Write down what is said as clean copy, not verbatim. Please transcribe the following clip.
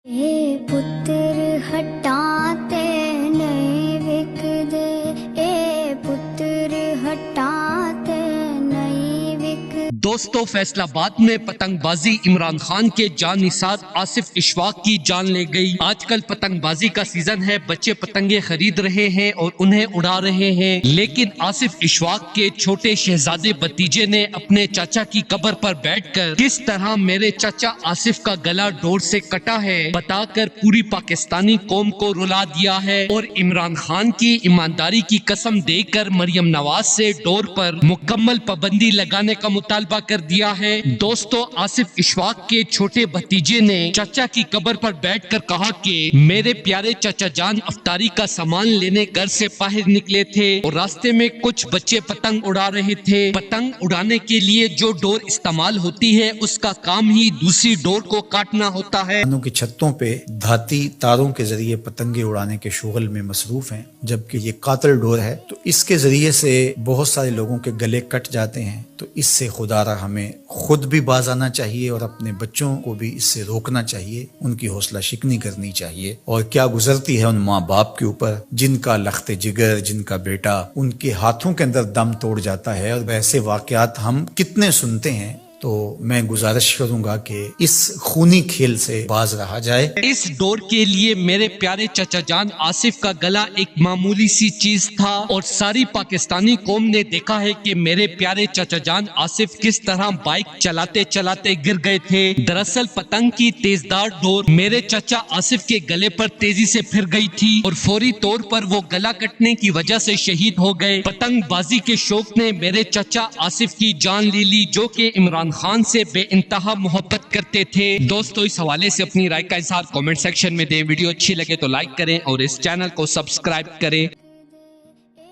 اے پتر ہٹاتے نہیں وکدے، اے پتر ہٹاتے نہیں وکدے۔ دوستو، فیصل آباد میں پتنگ بازی عمران خان کے جان نثار آصف اشفاق کی جان لے گئی۔ آج کل پتنگ بازی کا سیزن ہے، بچے پتنگیں خرید رہے ہیں اور انہیں اڑا رہے ہیں، لیکن آصف اشفاق کے چھوٹے شہزادے بھتیجے نے اپنے چاچا کی قبر پر بیٹھ کر کس طرح میرے چاچا آصف کا گلا ڈور سے کٹا ہے بتا کر پوری پاکستانی قوم کو رلا دیا ہے، اور عمران خان کی ایمانداری کی قسم دے کر مریم نواز سے ڈور پر مکمل پابندی لگانے کا مطالبہ کر دیا ہے۔ دوستو، آصف اشفاق کے چھوٹے بھتیجے نے چاچا کی قبر پر بیٹھ کر کہا کہ میرے پیارے چاچا جان افطاری کا سامان لینے گھر سے باہر نکلے تھے اور راستے میں کچھ بچے پتنگ اڑا رہے تھے۔ پتنگ اڑانے کے لیے جو ڈور استعمال ہوتی ہے اس کا کام ہی دوسری ڈور کو کاٹنا ہوتا ہے۔ کی چھتوں پہ دھاتی تاروں کے ذریعے پتنگیں اڑانے کے شغل میں مصروف ہیں، جبکہ یہ قاتل ڈور ہے، تو اس کے ذریعے سے بہت سارے لوگوں کے گلے کٹ جاتے ہیں۔ تو اس سے خدا را ہمیں خود بھی باز آنا چاہیے اور اپنے بچوں کو بھی اس سے روکنا چاہیے، ان کی حوصلہ شکنی کرنی چاہیے۔ اور کیا گزرتی ہے ان ماں باپ کے اوپر جن کا لخت جگر، جن کا بیٹا ان کے ہاتھوں کے اندر دم توڑ جاتا ہے، اور ویسے واقعات ہم کتنے سنتے ہیں۔ تو میں گزارش کروں گا کہ اس خونی کھیل سے باز رہا جائے۔ اس ڈور کے لیے میرے پیارے چچا جان آصف کا گلا ایک معمولی سی چیز تھا، اور ساری پاکستانی قوم نے دیکھا ہے کہ میرے پیارے چچا جان آصف کس طرح بائک چلاتے چلاتے گر گئے تھے۔ دراصل پتنگ کی تیزدار ڈور میرے چچا آصف کے گلے پر تیزی سے پھر گئی تھی اور فوری طور پر وہ گلا کٹنے کی وجہ سے شہید ہو گئے۔ پتنگ بازی کے شوق نے میرے چچا آصف کی جان لے لی، جو کہ عمران خان سے بے انتہا محبت کرتے تھے۔ دوستو، اس حوالے سے اپنی رائے کا اظہار کامنٹ سیکشن میں دیں۔ ویڈیو اچھی لگے تو لائک کریں اور اس چینل کو سبسکرائب کریں۔